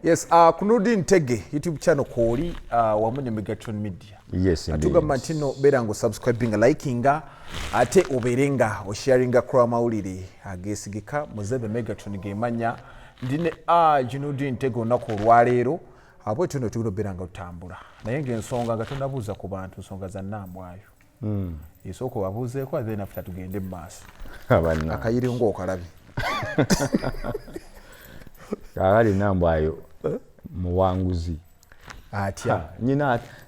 Yes, Kunudi Ntege YouTube channel koli wamu ne Megatron Media. Yes, indeed. Atugamba ntino berango subscribing, likinga, ate oberenga osharinga kwa mawulire agesigika muzebe Megatron gemanya ndine Kunudi Ntege onako olwaleero abo tuno beranga otambula. Naye ng'ensonga nga tunabuuza ku bantu nsonga za nnambwayo. Isoko wabuuzeeko then after tugende maaso. Akayiri ng'okalabi. Kakali nnambwayo muwanguzi atya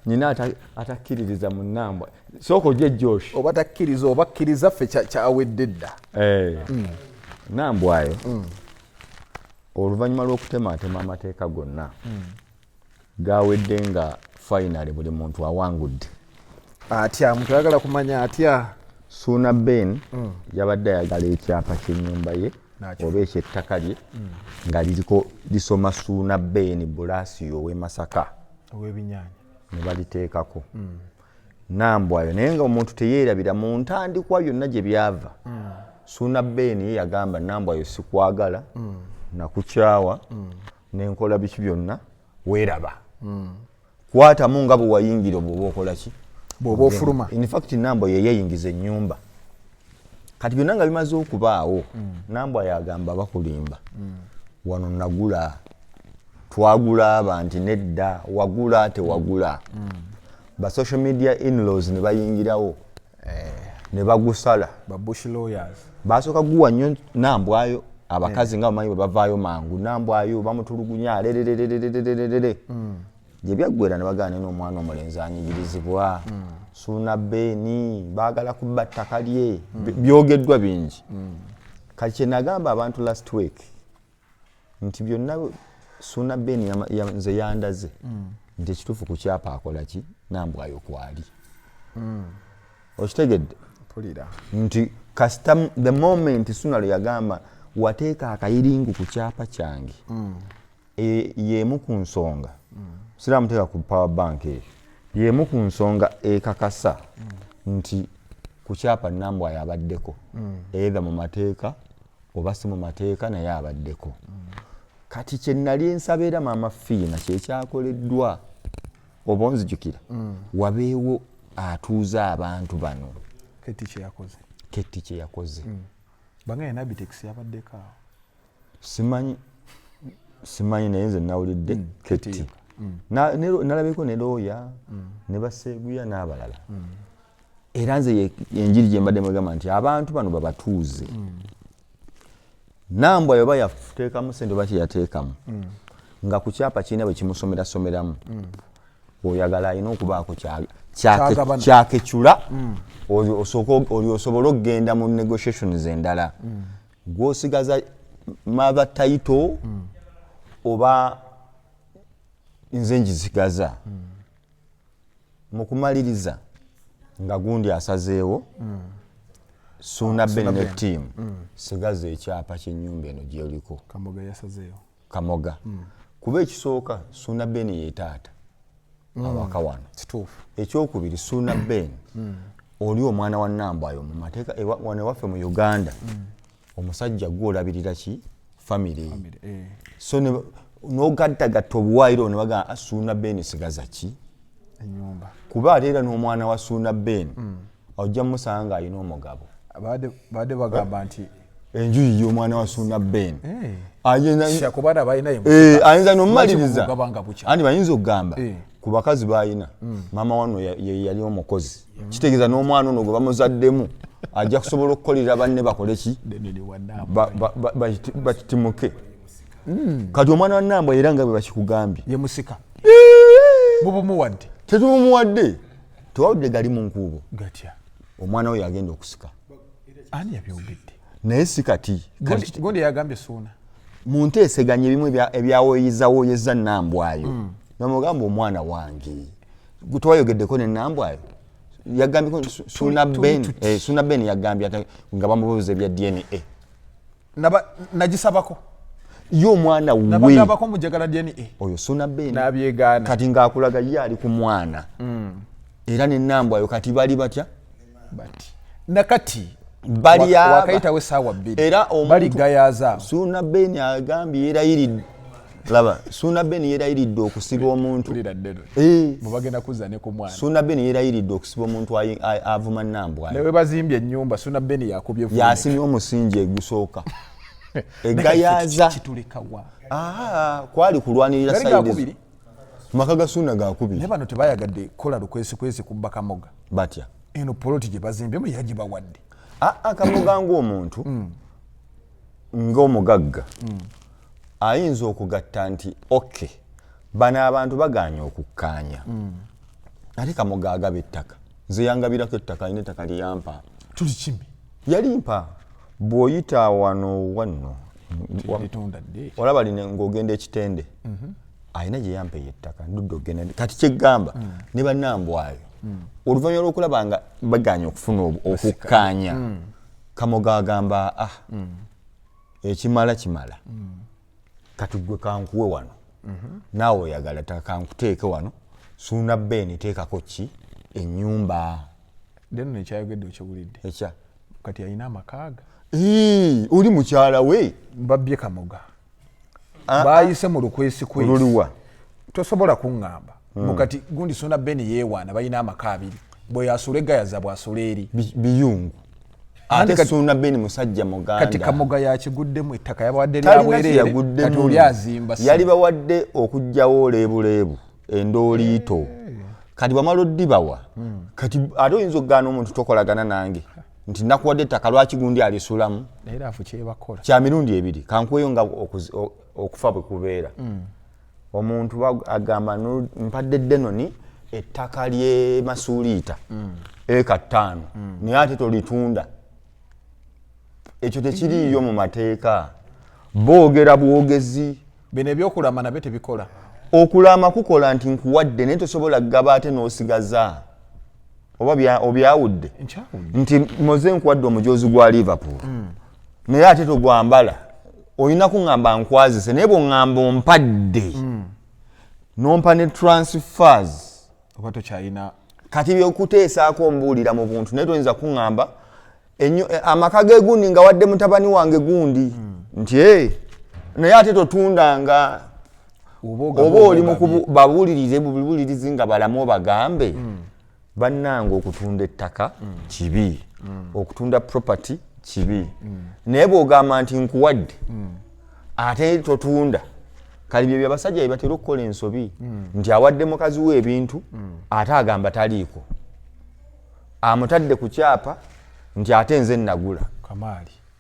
nyina atakkiririza mu nnambwa soko je Josh oba takkiriza oba kkiriza ffe kyawedde dda nnambwayo oluvannyuma lw'okutemaatema amateeka gonna gawedde nga finally buli muntu awangudde atya muntu ayagala kumanya atya Suna Ben yabadde ayagala ekyapa ky'ennyumba ye oba ekyettaka lye nga liriko lisoma Suna Ben Bulasio w'e Masaka ow'ebinyaanya ne baliteekako nnambwayo naye nga omuntu teyeerabira mu ntandikwa yonna gye byava Suna Ben ye yagamba nnambwayo sikwagala nakukyawa n'enkola biki byonna weeraba kwatamu nga bwe wayingira bw'oba okola ki bw'oba ofuluma in fact nnambwayo yeyingiza ennyumba kati byonna nga bimaze okubaawo nnambwayo yagamba bakulimba wano nagula twagula abantu nedda wagula tewagula ba social media in-laws ne bayingirawo ne bagusala ba bush lawyers basooka guwa nnyo nnambwayo abakazi nga bamanyi bwe bavaayo mangu nnambwayo bamutulugunya lererererererere gye byaggwera ne bagaana n'omwana omulenzi anyigirizibwa Suna Ben baagala kubba ttaka lye byogeddwa bingi kati kye nagamba abantu last week nti byonna Suna Ben nze yandaze nti ekituufu ku kyapa akola ki nnambwayo kwali okitegedde nti kasita the moment Suna lwe yagamba wateeka akayiringu ku kyapa kyange y'emu ku nsonga siramuteeka ku power bank y'emu ku nsonga ekakasa nti ku kyapa nnambwayo abaddeko either mu mateeka oba si mu mateeka naye abaddeko kati kye nali nsaba era maama Fiina kyekyakoleddwa oba onzijukira wabeewo atuuza abantu bano Ketti kye yakoze banga yena Bitex yabaddeko simanyi naye nze nawulidde Ketti nalabeko ne looya ne baseeguya n'abalala era nze enjiri gye mbadde mwegamba nti abantu bano babatuuze nnambwayo oba yateekamu ssente oba kyeyateekamu nga ku kyapa kirina bwe kimusomeramu oyagala alina okubaako kyakecula osobola okugenda mu negotiations endala gw'osigaza maba title oba nze njisigaza mu kumaliriza nga gundi asazeewo Suna Ben ne team sigaza ekyapa ky'ennyumba eno gy'oliko Kamoga yasazeewo Kamoga kuba ekisooka Suna Ben ye taata awaka wano kituufu ekyokubiri Suna Ben oli omwana wa nnambwayo mu mateeka wano ewaffe mu Uganda omusajja gw'olabirira ki family so n'ogattagatta obuwaayiro ne bagamba Suna Ben sigaza ki ennyumba kuba ate era n'omwana wa Suna Ben ojja musanga alina omugabo baade bagamba nti enjuyi y'omwana wa Suna Ben ayinza n'omumaliriza andi bayinza okugamba ku bakazi b'alina maama wano yali omukozi kitegeeza n'omwana ono gwe bamuzaddemu ajja kusobola okukolera banne bakole ki bakitimuke kati omwana wa nnambwa era nga bwe bakikugambye ye musika bubumuwadde tetubumuwadde tewawudde gali mu nkuubo gatya omwana we yagenda okusika ani yabyogedde naye si kati gondi yagambye Suna mu nteeseganya ebimu ebyawoyeza nnambwayo namugamba omwana wange twayogeddeko ne nnambwayo yagambyeko Suna Ben yagambye nga bamubuuza ebya DNA nagisabako ye omwana nabagambako mujagala DNA oyo Suna Ben nabyegaana kati ng'akulaga ye ali ku mwana era ne nnambwayo kati bali batya nakati bali wakaitawe sawa 2 era bali gayaza Suna Ben agambye era yiri laba Suna Ben yerayiridde okusiba omuntu mubagenda kuzza ne ku mwana Suna Ben yerayiridde okusiba omuntu avuma Nambwa newe bazimbye ennyumba Suna Ben yakubye yasimye omusingi egusooka egayaza kitulekawa kwali kulwanirira sayidi maka ga Suna gakubiri ne bano tebayagadde kola lukwesi kubba Kamoga batya eno poloti gye bazimbye mu yagibawadde Kamoga ng'omuntu ng'omugagga ayinza okugatta nti okay bano abantu baganye okukkaanya ate Kamoga agaba ettaka nze yangabirako ettaka alina ettaka liyampa tuli kimi yalimpa bw'oyita wano olaba line ng'ogenda ekitende alina gye yampa ettaka ndudde ogenda kati kyeggamba ne bannambwayo oluvannyuma lw'okulaba nga baganye okufuna okukkaanya Kamoga agamba ekimala kati gwe kankuwe wano naawe oyagala kankuteeke wano Suna Ben teekako ki ennyumba deno nekyayogedde okiwulidde ekya kati alina amakaaga oli mukyala we babbye Kamoga bayise mu lukwesi luliwa tosobola kuŋŋamba mukati gundi Suna Ben yeewaana balina amaka abiri bwe yasula egayaza bwasula eri biyungu ate Suna Ben musajja muganda kati Kamoga yakiguddemu ettaka yabawadde lyabwerere kati oli azimba yali bawadde okujjawo leebuleebu endooliito kati bamala oddibawa kati ate oyinza okugaana omuntu tokolagana nange nti nakuwadde ettaka lwaki gundi alisulamu era afu kyebakola kya mirundi ebiri kankuweyo nga okufa bwe kubeera omuntu agamba mpadde Denoni ettaka lye Masuuliita eka 5 naye ate tolitunda ekyo tekiriyo mu mateeka boogera bwogezi bino ebyokulama nabyo tebikola okulama kukola nti nkuwadde naye tosobola kugaba ate n'osigaza oba obyawudde nti moze nkuwadde omujoozi gwa Liverpool naye ate togwambala olina kuŋŋamba nkwazise naye bw'oŋŋamba ompadde nompa ne transfers oba tokyalina kati byokuteesaako mbuulira mu buntu naye toyinza kuŋŋamba amaka ge gundi nga wadde mutabani wange gundi nti naye ate totundanga oba oli babuulirize bubuulirizi nga balamu obagambe bannanga okutunda ettaka kibi okutunda property kibi naye bw'ogamba nti nkuwadde ate totunda kali bye byabasajja bye batera okukola ensobi nti awadde mukazi we ebintu ate agamba taliiko amutadde ku kyapa nti ate nze nagula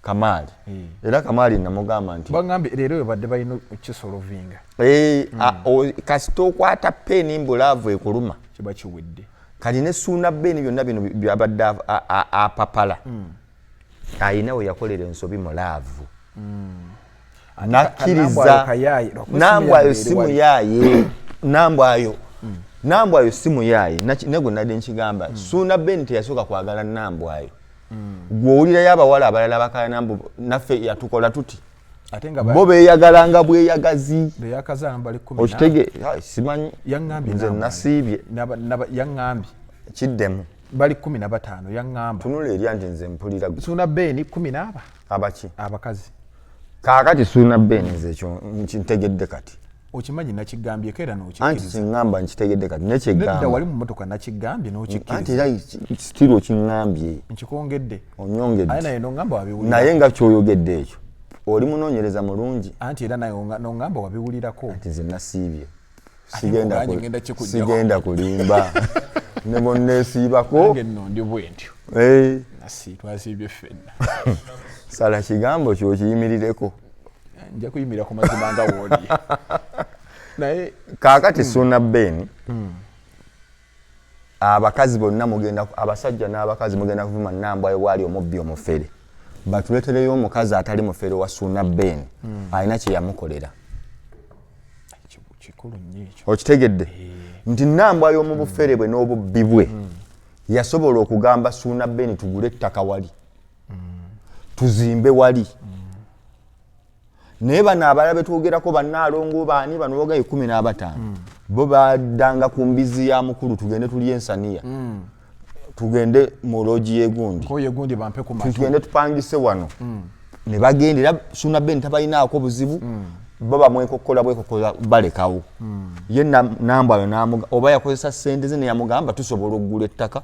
Kamaali era Kamaali namugamba nti baŋŋambye leero we badde balina kisolovinga kasita okwata peeni mbulaavu ekuluma kiba kiwedde kali ne Suna Ben byonna bino byabadde apapala ayina we yakolera ensobi mulaavu nakkiriza Nambwayo si muyaaye Nambwayo si muyaaye ne gwe nadde nkigamba Suna Ben teyasooka kwagala Nambwayo gw'owulirayo abawala abalala bakala nambu naffe yatukola tuti bo beeyagalanga bweyagazi okitege simanyi nze nasiibye yaŋŋambye kiddemu bali 15 yaŋŋamba tunula erya nti nze mpulira Suna Ben 10 abaki abakazi kaakati Suna Ben nze ekyo nkitegedde kati okimanyi nakigambyeko era n'okikkiriza anti siŋŋamba nkitegedde kati nekyegamba wali mu mmotoka nakigambye n'okikkiriza anti era sitiri okiŋŋambye nkikongedde onyongedde naye n'oŋŋamba wabiwulira naye nga kyoyogedde ekyo oli munoonyereza mulungi anti era naye n'oŋŋamba wabiwulirako anti nze nasiibye sigenda kulimba ne bonneesiibako nno ndi bwentyo twasiibye ffenna sala kigambo kyokiyimirireko nja kuyimirira ku mazima nga wooli naye kaakati Suna Ben abakazi bonna mugenda abasajja n'abakazi mugenda kuvuma Nambwayo bwali omubbi omufere batuletereyo omukazi atali mufere wa Suna Ben alina kye yamukolera kikulu nnyo ekyo okitegedde nti Nambwayo mu bufere bwe n'obubbi bwe yasobola okugamba Suna Ben tugule ettaka wali tuzimbe wali naye bano abalala betwogerako bannaalongo baani bano bogaye 15 bo baddanga ku mbizi ya mukulu tugende tuli ensaniya tugende mu loji y'egundi tugende tupangise wano ne bagendera Suna Ben tabalinaako buzibu baba bwekokola balekawo ye Nambwayo namuga oba yakozesa sente ze ne yamugamba tusobola okugula ettaka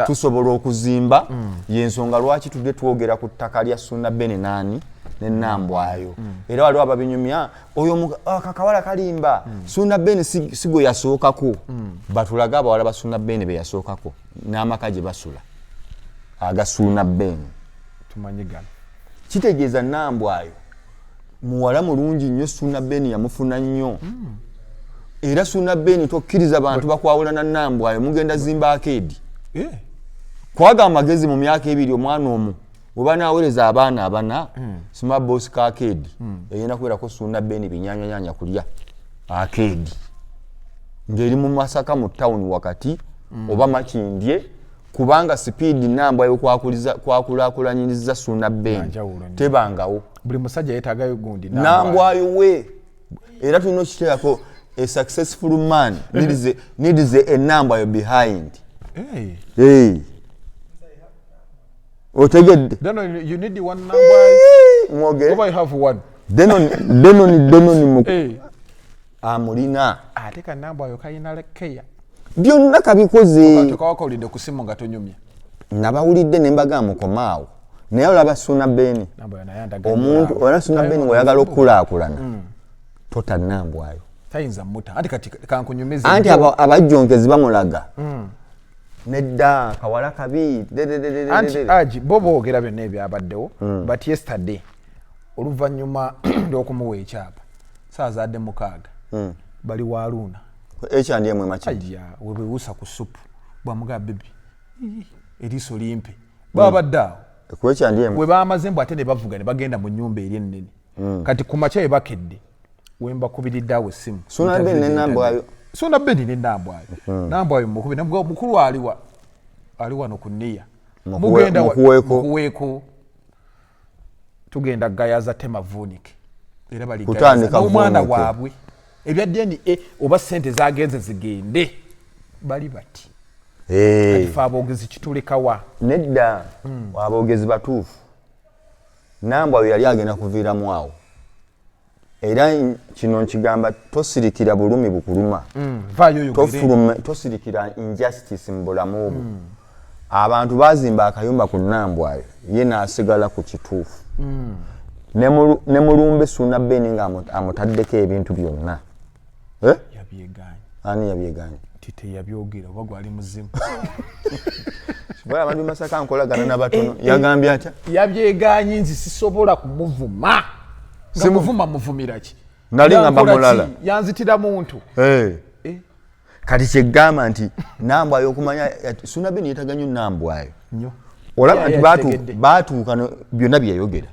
tusobola okuzimba yensonga lwaki tudde twogera ku ttaka lya Ssuuna Bene nani ne Nambwayo era waliwo ababinyumya oyo kakawala kalimba Ssuuna Bene sigo yasookako batulaga abawala ba Ssuuna Bene be yasookako n'amaka gye basula aga Ssuuna Bene tumanyigana kitegeeza Nambwayo muwala mulungi nnyo Ssuuna Bene yamufuna nnyo era Ssuuna Bene tokkiriza bantu bakwawulana Nambwayo mugenda zimba akeedi kwaga amagezi mu myaka ebiri omwana omu oba naaweleza abaana abana smart boss ka akeedi eyina kubeerako Ssuuna Bene binyanyanyanya kulya akeedi ng'eri mu Masaka mu town wakati oba Makindye kubanga speed Nambwayo kwakulaakulanyiriza Ssuuna Bene tebangawo buli musajja yeetagayo gundi Nambwayo we era tulina okiteekako a successful man needs a Nambwayo behind. Hey. Otegedde. Then you need the one Nambwayo. Mwoge. Over you have one. Denoni mu. Amulina. Ate ka Nambwayo kayina lekeya. Byonna kabikoze. Tukawakawulidde ku simu nga tonyumya. Nabawulidde ne mbaga mukomaawo. Naye olaba Ssuuna Bene. Omuntu ola Ssuuna Bene ng'oyagala okulaakulana. Tota Nambwayo. Tayinza muta. Anti kati kankunyumiza. Anti abajjonkezi bamulaga. Nedda kawala kabi. Anti aji bobo ogera byonna ebyabaddewo. But yesterday oluvannyuma ly'okumuwa ekyapa saazadde 6 bali Waluuna. Ekyandye mwe machi. Ajja webewusa ku supu bwamuga bibi. Eriiso limpe. Babadde awo. Kwekyandye mwe. We baamazembo ate ne bavuga ne bagenda mu nnyumba eri ennene. Kati ku makya ebakedde. Wemba kubiridde awo essimu. Ssuuna Bene ne Nambwayo. Ssuuna Bene ne Nambwayo. Nambwayo mukubi nabwo mukulu ali wano ku nniya. Mugenda mukuweeko. Tugenda gayaza Temavunike. Era bali gayaza omwana waabwe. Ebya DNA oba sente zagenze zigende. Bali bati. Kati aboogezi kitulekawa. Nedda aboogezi batuufu. Nambwayo yali agenda kuviiramu awo. Era kino nkigamba tosirikira bulumi bukuluma. Tosirikira injustice mu bulamu obwo. Abantu bazimba akayumba ku Nambwayo ye n'asigala ku kituufu. Ne mulumbe Ssuuna Bene nga amutaddeko ebintu byonna. Yabyeganye. Ani yabyeganye? Tite yabyogera oba gwali muzimu. Baya abantu Masaka nkolagana n'abatono yagambye atya? Yabyeganye nzi sisobola kumuvuma. Simuvuma muvumira ki? Nali ngamba mulala. Yanzitira muntu. Kati kyegamba nti Nambwayo okumanya Ssuuna Bene yeetaganya Nambwayo. Nnyo. Olaba nti baatuuka byonna bye yayogera.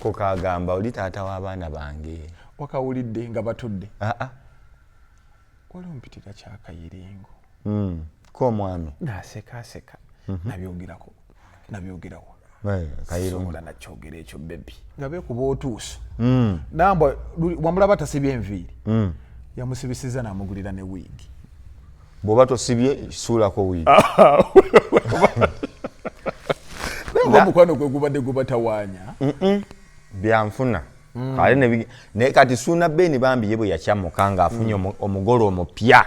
Ko kagamba oli taata w'abaana bange. Wakawulidde nga batudde. Wali ompitira Kyakayiringo. Ko omwami. Naseka. Nabyogerawo. Kayiringo. Sobola nakyogera ekyo bebi. Nga beekuba otuuso. Nambwayo wamulaba tasibye enviiri. Yamusibisiza n'amugulira ne wiigi. Bw'oba tosibye suulako wiigi. Omukwano gwe gubadde gubatawaanya. Byanfuna. Kale ne kati Ssuuna Bene bambi ye bwe yakyamuka ng'afunye omugole omupya.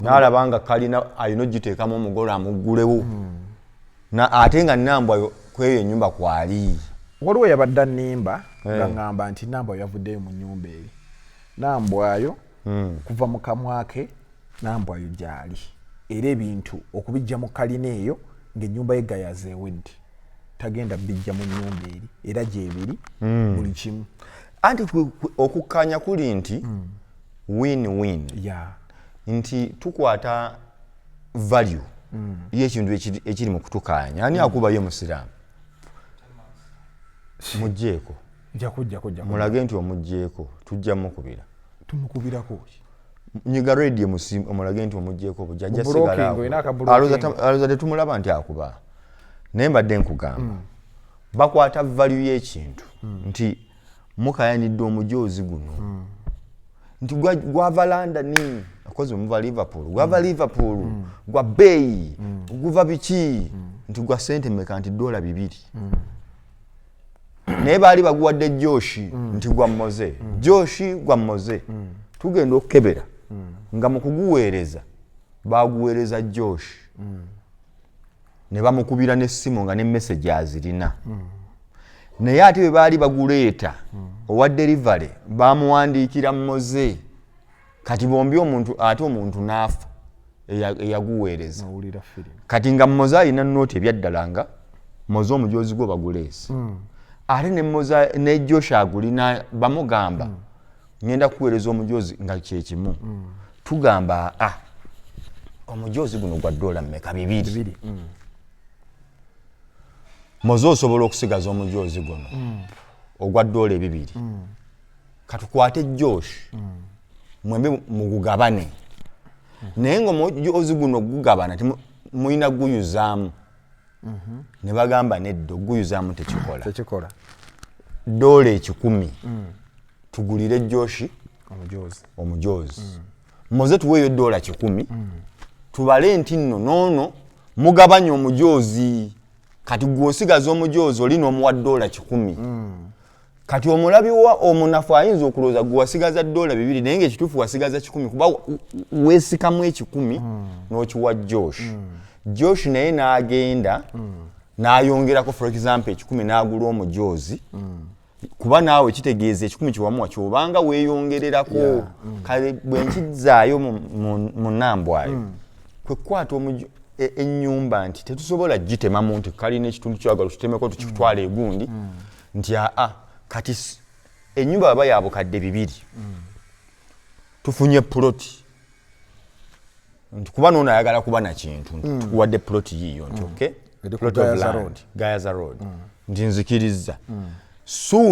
N'alabanga kalina alina ogiteekamu omugole amuggulewo. Ate nga Nambwayo kweyo ennyumba kwali. Waliwo yabadde annimba nga ngamba nti Nambwayo yavuddeyo mu nnyumba eri. Nambwayo kuva mu kamwa ke Nambwayo gyali. Era ebintu okubijja mu kalina eyo ng'ennyumba ye gayaza ewedde. Tagenda bijja mu nnyumba eri era gyebiri buli kimu. Anti okukkanya kuli nti win-win. Nti tukwata value y'ekintu ekiri mu kutukanya. Ani akubayo Musiraamu? Mugjeeko. Kujja. Mulage nti omugjeeko tujja mukubira. Tumukubirako. Nyiga radio omulage nti omugjeeko bujjajja sigala. Alozadde tumulaba nti akuba. Naye mbadde nkugamba. Bakwata value y'ekintu. Nti mukayanidde omujoozi guno. Nti gwava London, akoze muva Liverpool. Gwava Liverpool, gwa Bay, guva biki. Nti gwa sente meka nti $200. naye baali baguwadde Joshi nti gwa mmoze Joshi gwa mmoze tugenda okukebera nga mu kuguweereza baguweereza Joshi ne bamukubira n'essimu nga ne message azirina naye ate bwe baali baguleeta owa delivery bamuwandiikira mmoze kati bombi omuntu n'afa eyaguweereza kati nga mmoze alina nooti ebyaddala nga mmoze omujoozi gwo baguleese ate ne mmoze ne Joshi agulina bamugamba ngenda kuweereza omujoozi nga kyekimu tugamba omujoozi guno gwa $2 mmeka 2 mmoze osobola okusigaza omujoozi guno ogwa $2 katukwate Joshi mwembe mugugabane naye ng'omujoozi guno gugabana temulina guyuzaamu ne bagamba neddo guyuzaamu tekikola $10 tugulire Joshi omujoozi mmoze tuweeyo $10 tubale nti nno noono mugabanye omujoozi kati gw'osigaza omujoozi oli n'omuwa $10 kati omulabi wa omunafu ayinza okulooza gwe wasigaza $2 naye ng'ekituufu wasigaza 10 kuba weesikamu 10 n'okiwa Joshi naye n'agenda n'ayongerako for example 10 n'agula omujoozi kuba naawe kitegeeza 10 kiwamuwa kyobanga weeyongererako kale bwe nkizaayo mu nnambwayo kwe kukwata ennyumba nti tetusobola gitemamu nti kalina ekitundu kyagala tutemeko tukitwala egundi nti kati ennyumba baba ya bukadde 2 tufunye ploti nti kuba n'ono ayagala kuba na kintu tukuwadde ploti yiyo nti okay plot of land Gayaza Road nti nzikiriza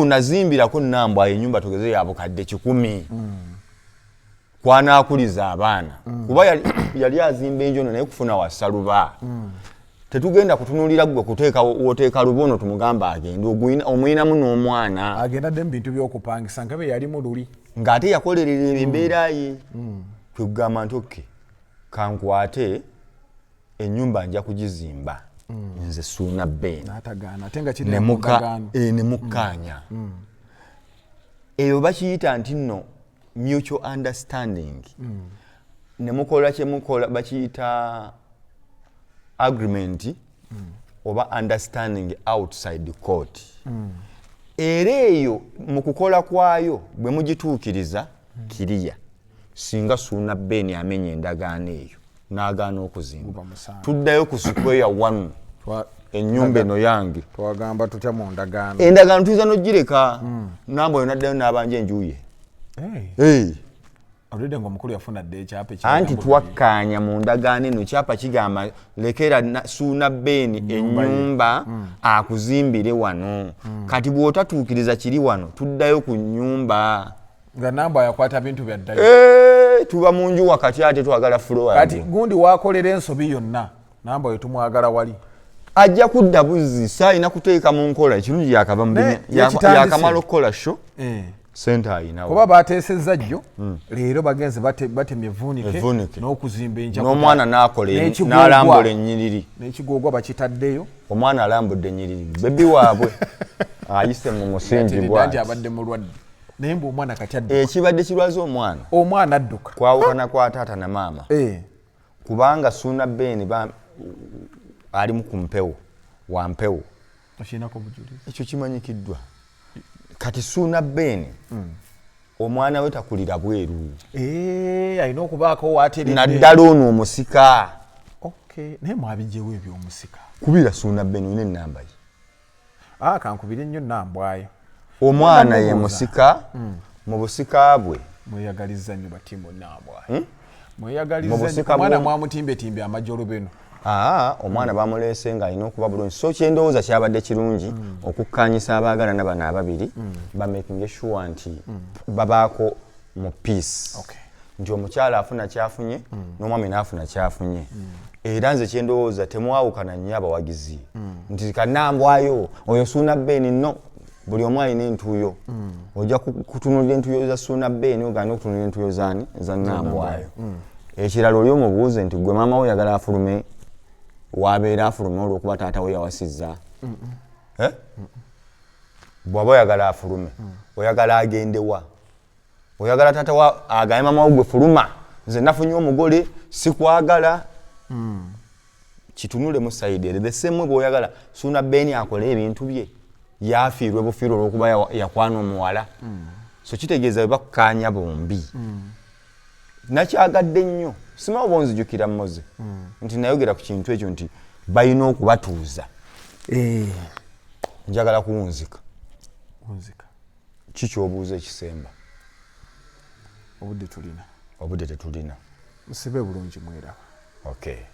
nazimbirako nnambwa ennyumba tugeze ya bukadde 10 kwanaakuliza abaana kuba yali azimba enjono naye kufuna wasaluba tetugenda kutunulira gwe woteeka lubono tumugamba agenda omwinamu n'omwana agenda dde mu bintu by'okupangisa nga be yali mu luli ng'ate yakolerera embeera ye twegamba nti oke kankwate ennyumba nja kugizimba nze Suuna Ben ne mukkaanya eyo bakiyita nti nno mutual understanding ne mukola kyemukola bakiyita agreement oba understanding outside the court era eyo mu kukola kwayo bwe mugituukiriza kiriya singa Suuna Ben amenya endagaano eyo n'agaana okuzimba tuddayo ku Square 1 ennyumba eno yange twagamba tutya mu ndagaano endagaano tuyinza n'ogireka namba yo naddayo n'abanja enjuye aludde ng'omukulu yafuna dde ekyapa anti twakkaanya mu ndagaano eno kyapa kigamba lekera Suuna Ben ennyumba akuzimbire wano kati bw'otatuukiriza kiri wano tuddayo ku nnyumba nga namba yakwata bintu byaddayo tuba mu nju wakati ate twagala floor kati gundi wakolera ensobi yonna namba yo tumwagala wali ajja kudda buzzi sayina kuteeka mu nkola ekirungi yakava mu yakamala okukola sho sente ayinawo kuba bateesezza jjo leero bagenze batemye vuunike n'okuzimba enja n'omwana n'akola n'alambula ennyiriri n'ekigoogwa bakitaddeyo omwana alambudde ennyiriri bebi waabwe ayise mu musingi bw'ati abadde mulwadde naye mbu omwana kati adduka ekibadde kirwaza omwana adduka kwawukana kwa taata na maama kubanga Suuna Ben ali ku mpewo wa mpewo ekyo kimanyikiddwa kati Suuna Ben omwana we takulira bweru alina okubaako waateredde naddala ono omusika naye mwabijjewo ebyomusika kubira Suuna Ben olina ennamba ye kankubire nnyo nnambwayo omwana ye musika mu busika bwe mweyagalizza nnyo batimu nnambwayo mweyagalizza omwana mwamutimbetimbe amajjolo beno omwana bamuleese nga alina okuba bulungi so kyendowooza kyabadde kirungi okukkaanyisa abaagalana bano ababiri bamakinge sure nti babaako mu peace nti omukyala afuna kyafunye n'omwami n'afuna kyafunye era nze kyendowooza temwawukana nnyo abawagizi nti kannambwayo oyo Suuna Ben nno buli omu alina entuuyo ojja kutunulira entuuyo za Suuna Ben ogaana okutunulira entuuyo zaani za nnambwayo ekirala oli omubuuze nti gwe maama we oyagala afulume wabeera afulume olw'okuba taata we yawasizza bw'aba oyagala afulume oyagala agendewa oyagala tata wa agaye mama gwe fuluma nze nafunye omugole sikwagala kitunule mu side ere the same bw'oyagala suna beni akole ebintu bye yafiirwe bufiirwe olw'okuba yakwana omuwala so kitegeeza bakukanya bombi nakyagadde nnyo simawo bonzijukira mmoze nti nayogera ku kintu ekyo nti balina okubatuuza njagala kuwunzika kikyobuuza ekisemba obudde tulina obudde tetulina musibe bulungi mweraba okay